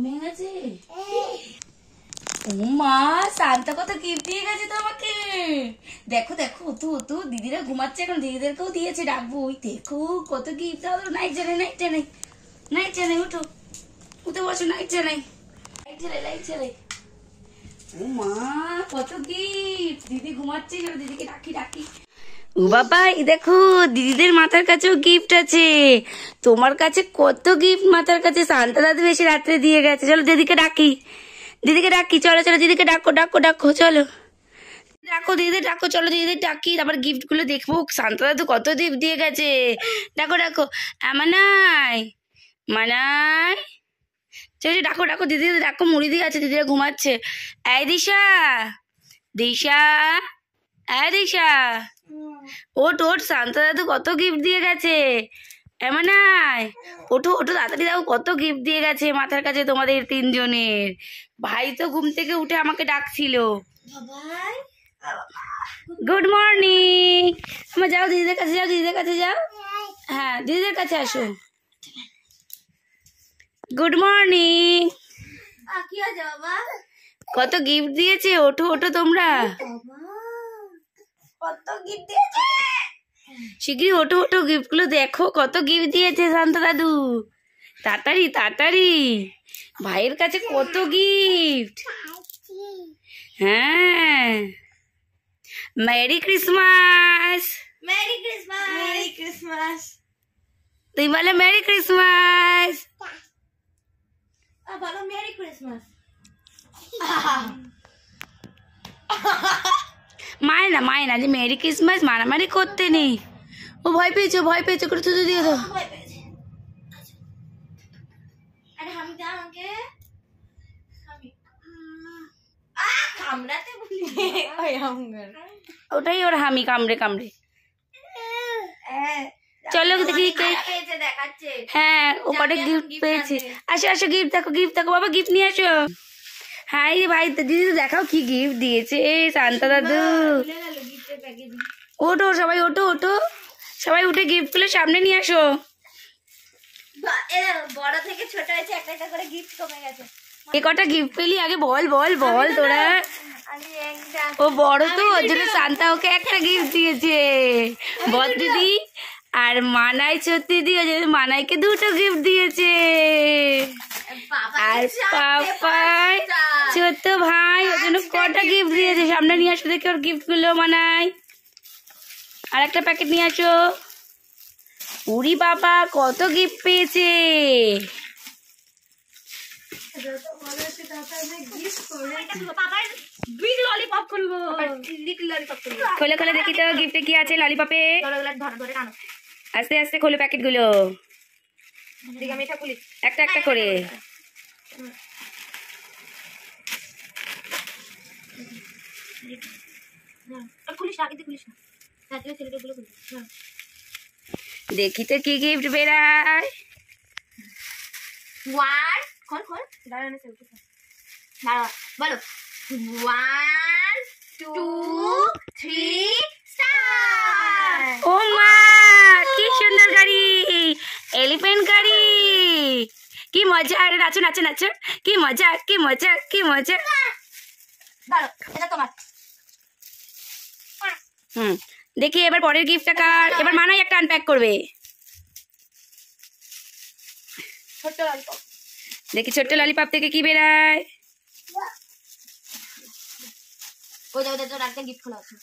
ঘুমিয়ে গেছে। ও মা, সান্তা কত গিফট দিয়ে গেছে তোমাকে। দেখো দেখো, ওতো ওতো দিদিরা ঘুমাচ্ছে এখন, দিদিদেরকেও দিয়েছে, ডাকবো। ওই দেখো কত গিফট। নাইট জানাই, নাইট জানাই, নাইট জানাই, উঠো উঠে বসো, নাইট জানাই, লাইট জ্বালাই, লাইট জ্বালাই। ও মা, কত গিফট। দিদি ঘুমাচ্ছে, দিদিকে ডাকি ডাকি। ও বাবা, এই দেখো দিদিদের মাথার কাছেও গিফট আছে। তোমার কাছে কত গিফট মাথার কাছে, শান্তা দাদু এসে রাত্রে দিয়ে গেছে। চলো দিদিকে ডাকি, দিদিকে ডাকি, চলো চলো দিদিকে ডাকো ডাকো ডাকো, চলো ডাকো দিদিদের ডাকো, চলো দিদিদের ডাকি। তারপর গিফট গুলো দেখবো, শান্তা দাদু কত গিফট দিয়ে গেছে। ডাকো ডাকো, মানাই মানাই, চলো ডাকো ডাকো দিদিদের ডাকো। মুড়ি দিয়ে আছে, দিদিরা ঘুমাচ্ছে। এই দিশা, দিশা, এই দিশা, ওট ওট, শান্তা দাদু কত গিফট দিয়ে গেছে। এমনাই, ওঠো ওঠো তাড়াতাড়ি, দাও কত গিফট দিয়ে গেছে মাথার কাছে তোমাদের তিনজনের। ভাই তো ঘুম থেকে উঠে আমাকে ডাকছিল। Good morning. আমার যাও দিদিদের কাছে, যাও দিদিদের কাছে যাও। হ্যাঁ, দিদিদের কাছে আসো। Good morning. কত গিফট দিয়েছে, ওঠো ওঠো তোমরা। কত গিফট দিয়েছে, শিগগিরই ওঠো ওঠো, গিফট গুলো দেখো কত গিফট দিয়েছে শান্তা দাদু। তাড়াতাড়ি তাড়াতাড়ি, ভাইয়ের কাছে কত গিফট। হ্যাঁ, merry Christmas, merry Christmas, merry Christmas. তুই বলো মেরি ক্রিসমাস, বলো মেরি ক্রিসমাস। মায়না যে মেরি ক্রিসমাস মারামারি করতে নেই। ও ভয় পেয়েছো, ভয় পেয়েছো, করে থুতু দিয়ে দাও। ওটাই ওর হামি, কামড়ে কামড়ে। চলো দেখি, হ্যাঁ ও কটা গিফট পেয়েছে। আসো আসো, গিফট দেখো, গিফট দেখো বাবা, গিফট নিয়ে আসো। হাই রে ভাই, দিদি দেখাও কি গিফট দিয়েছে শান্তা দাদু। ওঠো সবাই, ওঠো ওঠো সবাই, উঠে গিফট গুলো সামনে নিয়ে আসো। বড় থেকে ছোট হয়েছে, একটা একটা করে গিফট কমে গেছে। এ কটা গিফট পেলি আগে বল বল বল তোরা। ও বড় তো, ওর জন্য শান্তা ওকে একটা গিফট দিয়েছে। বল দিদি। আর মানাই সত্যি দিদি, ওই জন্য মানাইকে দুটো গিফট দিয়েছে। আর পাপাই ছোট্ট ভাই, ওর জন্য কটা গিফট দিয়েছে। সামনে নিয়ে আসো দেখে ওর গিফট গুলো। মানাই আর একটা প্যাকেট নিয়ে আসো। উরি বাবা, কত গিফট পেয়েছে। খোলে খোলে দেখি তো গিফটে কি আছে ললিপপে। আস্তে আস্তে খোলো প্যাকেট গুলো, একটা একটা করে। দেখি তো কি গিফট বেরায়। বলো 1 2 3 স্টার্ট। ও মা, কি সুন্দর গাড়ি, এলিফ্যান্ট গাড়ি। কি মজা, আরে নাচো নাচো নাচো, কি মজা কি মজা কি মজা। বলো এটা তোমার। দেখি এবার পরের গিফটটা কার। এবার মানাই একটা আনপ্যাক করবে। ছোট্ট ললিপপ। দেখি ছোট্ট ললিপপ থেকে কি বেরায়। ওই দাও দাও, একটা গিফট খোলা আছে।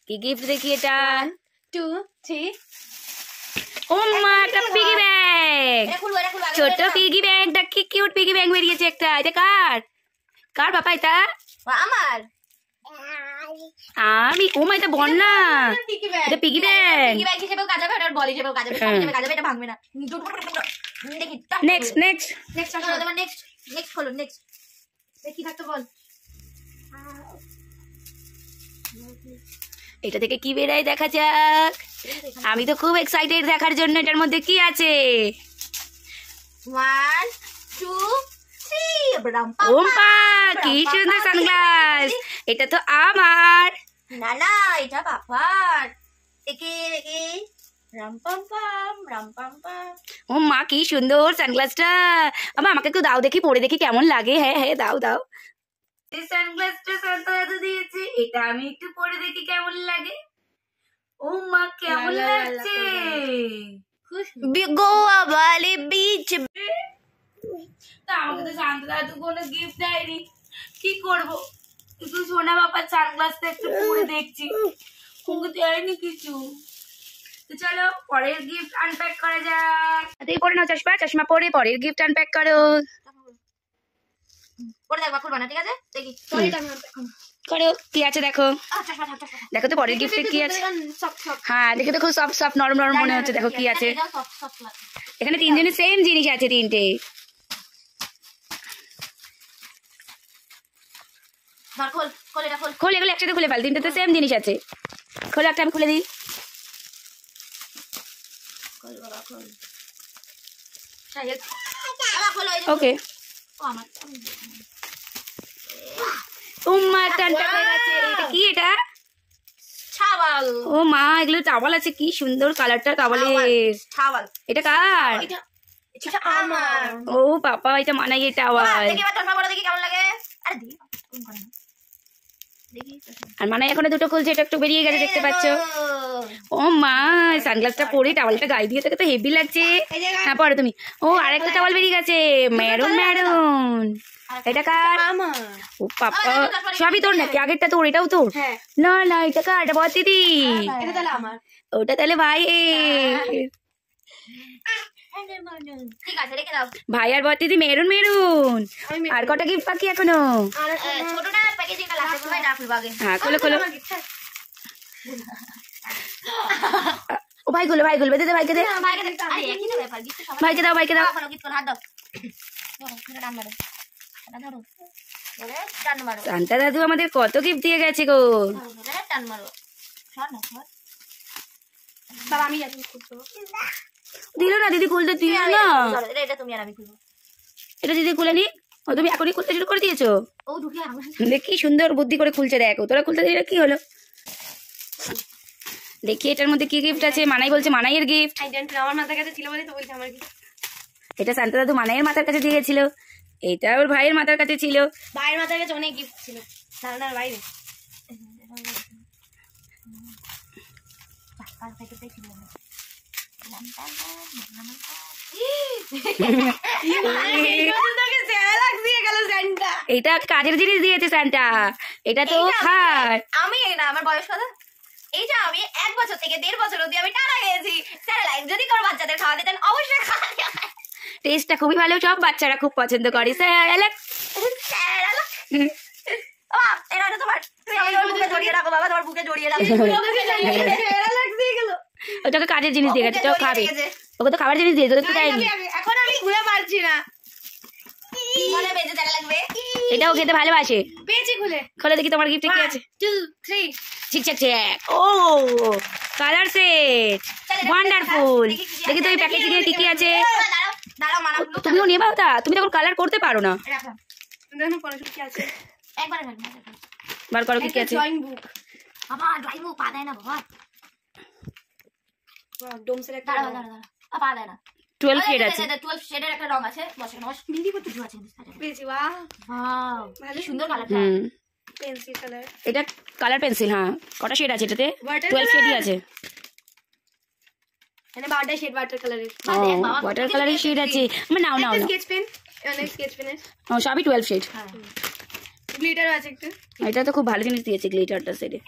কি গিফট দেখি এটা। 1 2 3। ও মা, একটা পিগি ব্যাগ। ছোট্ট পিগি ব্যাগটা কি কিউট পিগি ব্যাগ বেরিয়েছে একটা। এটা কার, কার বাবা এটা? আমার। আমি, ও মা, এটা বন্যা। এটা পিগি ব্যাগ। পিগি ব্যাগ হিসেবেও কাজ হবে, আর বল হিসেবেও কাজ হবে, সব হিসেবে কাজ হবে, এটা ভাঙবে না। দেখি নেক্সট নেক্সট নেক্সট আসো, তোমার নেক্সট নেক্সট খোলো। নেক্সট দেখি থাকতো বল। এটা থেকে কি বেরায় দেখা যাক। আমি তো খুব এক্সাইটেড দেখার জন্য এটার মধ্যে কি আছে। 1 2 3। ওম্পা, কি সুন্দর সানগ্লাস। এটা তো আমার। না না, এটা পাপার। দেখি দেখি রাম পাম পাম রাম পাম পাম। ও মা কি সুন্দর সানগ্লাসটা। আমা আমাকে একটু দাও দেখি, পরে দেখি কেমন লাগে। হ্যাঁ হ্যাঁ দাও দাও। এই সানগ্লাসটা সান্তা দাদু দিয়েছে, এটা আমি একটু পরে দেখি কেমন লাগে। ও মা কেমন লাগছে। গোয়া বালি বিচ। তা আমাকে তো শান্ত দাদু কোনো গিফট দেয়নি, কি করবো। একটু সোনা বাবার সানগ্লাসটা একটু পরে দেখছি, ওকে দেয়নি কিছু। তো চলো পরের গিফট আনপ্যাক করা যাক। তুই পরে নাও চশমা, চশমা পরে পরের গিফট আনপ্যাক করো। পরে দেখবা খুলবা না, ঠিক আছে? দেখি করো কি আছে দেখো। দেখো তো পরের গিফটে কি আছে। হ্যাঁ দেখে তো খুব সফট সফট নরম নরম মনে হচ্ছে। দেখো কি আছে এখানে। তিনজনের সেম জিনিস আছে, তিনটে। খোল, এগুলো একসাথে খুলে ফেল, তিনটে তো সেম জিনিস আছে। খোলো একটা, আমি খুলে দিই। ওকে কি এটা? ও মা এগুলো টাওয়াল আছে, কি সুন্দর কালারটা টাওয়ালের। এটা কার? ও পাপা এটা মানাই এই টাওয়াল। আর মানাই এখনো দুটো খুলছে, এটা একটু বেরিয়ে গেছে দেখতে পাচ্ছ। ও মা সানগ্লাসটা পরে টাওয়ালটা গায়ে দিয়ে থেকে তো হেভি লাগছে। হ্যাঁ পরে তুমি। ও আরেকটা টাওয়াল বেরিয়ে গেছে, মেরুন মেরুন। এটা কার? ও পাপা সবই তোর নাকি? আগেরটা তোর, এটাও তোর? না না এটা কার? এটা বল দিদি। ওটা তাহলে ভাই। ভাই আর বর দিদি মেরুন মেরুন। আর কটা গিফট বাকি এখনো? হ্যাঁ খোলো খোলো। ও ভাই গুলো, ভাই গুলো দে, ভাইকে দে। ভাইকে দাও, ভাইকে দাও। শান্তা দাদু আমাদের কত গিফট দিয়ে গেছে গো। দিল না দিদি, খুলতে দিল না। এটা দিদি খুলে নি। ও তুমি এখনই খুলতে শুরু করে দিয়েছো। দেখি সুন্দর বুদ্ধি করে খুলছে। দেখো তোরা খুলতে দিলে কি হলো। দেখি এটার মধ্যে কি গিফট আছে। মানাই বলছে মানাইয়ের গিফট। আমার মাথার কাছে ছিল বলে তো বলছে আমার গিফট। এটা শান্তা দাদু মানাইয়ের মাথার কাছে দিয়ে গেছিল। এটা ওর ভাইয়ের মাথার কাছে ছিল। ভাইয়ের মাথার কাছে অনেক গিফট ছিল, ধারণার বাইরে। এটা কাজের জিনিস দিয়েছে সান্টা। এটা তো খার। আমি না, আমার বয়স কত? এইটা আমি 1 বছর থেকে 1.5 বছর অবধি আমি টানা গেছি। স্যারেলাইট যদি কোনো বাচ্চাদের খাওয়াতে দেন অবশ্যই খাওয়াতে। টেস্টটা খুবই ভালো, সব বাচ্চারা খুব পছন্দ করে। স্যারেলাক এটা তোমার, তুমি আমার বুকে জড়িয়ে রাখো বাবা, তোমার বুকে জড়িয়ে রাখো। ওটাকে কাজের জিনিস দিয়ে গেছে, চল খাবে। ওকে তো খাবার জিনিস দিয়েছে, তো দেয়নি। এখন আমি খুলে পারছি না। বলে বেজে তারা লাগবে। এটাও খেতে ভালোবাসে। পেয়েছি খুলে। খোলে দেখি তোমার গিফটে কি আছে। 2 3 ঠিক ঠিক ঠিক। ও কালার সেট, ওয়ান্ডারফুল। দেখি তো এই প্যাকেজিং এ কি কি আছে। দাঁড়াও মানাবো। তুমিও নিয়ে পাও তা, তুমি তখন কালার করতে পারো না। রাখলাম। দেখো কোন কি আছে। একবার রাখলাম। বার করো কি কি আছে। Drawing book. বাবা ড্রয়িং বুক পা দেয় না বাবা। ডোমসের একটা দাঁড়া পা দেয় না। 12 শেড আছে। 12 শেডের একটা রং আছে। বসে বস মিলি কত কিছু আছে। পেয়েছি। ওয়াও ভালো সুন্দর কালারটা। Pencil colour. এটা কালার পেন্সিল। হ্যাঁ কটা শেড আছে এটাতে? 12 শেডই আছে। এখানে 12টা শেড ওয়াটার কালারের। ওয়াটার কালারের শেড আছে। মানে নাও নাও নাও। স্কেচ পেন, অনেক স্কেচ পেনের। ও সবই 12 শেড। হ্যাঁ গ্লিটার আছে একটু। এটা তো খুব ভালো জিনিস দিয়েছে গ্লিটারটা সেটে।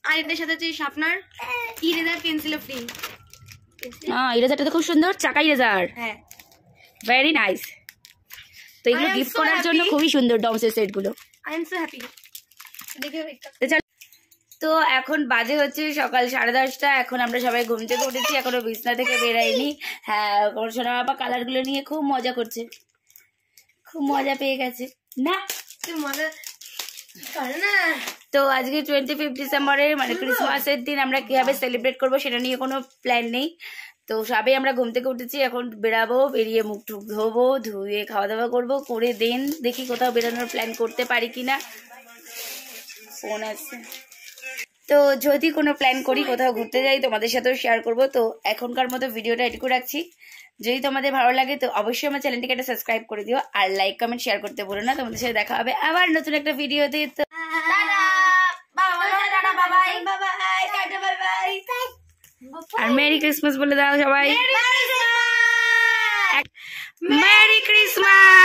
আর এর সাথে আছে শার্পনার, ইরেজার, পেন্সিল ফ্রি। হ্যাঁ ইরেজারটা তো খুব সুন্দর, চাকা ইরেজার। হ্যাঁ ভেরি নাইস। তো এগুলো গিফট করার জন্য খুবই সুন্দর ডমসের সেট গুলো। I am so happy. দেখো একটা। তো এখন বাজে হচ্ছে সকাল 10:30। এখন আমরা সবাই ঘুম থেকে উঠেছি, এখনো বিছনা থেকে বেরাইনি। হ্যাঁ সোনা বাবা কালার গুলো নিয়ে খুব মজা করছে, খুব মজা পেয়ে গেছে না। মজা করে না। তো আজকে 25 ডিসেম্বরের মানে ক্রিসমাসের দিন আমরা কিভাবে সেলিব্রেট করবো সেটা নিয়ে কোনো প্ল্যান নেই। তো সবাই আমরা ঘুম থেকে উঠেছি, এখন বেরাবো, বেরিয়ে মুখ টুক ধোবো, ধুয়ে খাওয়া দাওয়া করবো, করে দেন দেখি কোথাও বেরোনোর প্ল্যান করতে পারি কিনা। ফোন আছে। তো যদি কোনো প্ল্যান করি কোথাও ঘুরতে যাই তোমাদের সাথেও শেয়ার করব। তো এখনকার মতো ভিডিওটা এটুকু রাখছি। যদি তোমাদের ভালো লাগে তো অবশ্যই আমার চ্যানেলটিকে একটা সাবস্ক্রাইব করে দিও, আর লাইক কমেন্ট শেয়ার করতে ভুলো না। তোমাদের সাথে দেখা হবে আবার নতুন একটা ভিডিওতে। তো আর মেরি ক্রিসমাস বলে দাও সবাই। Merry Christmas.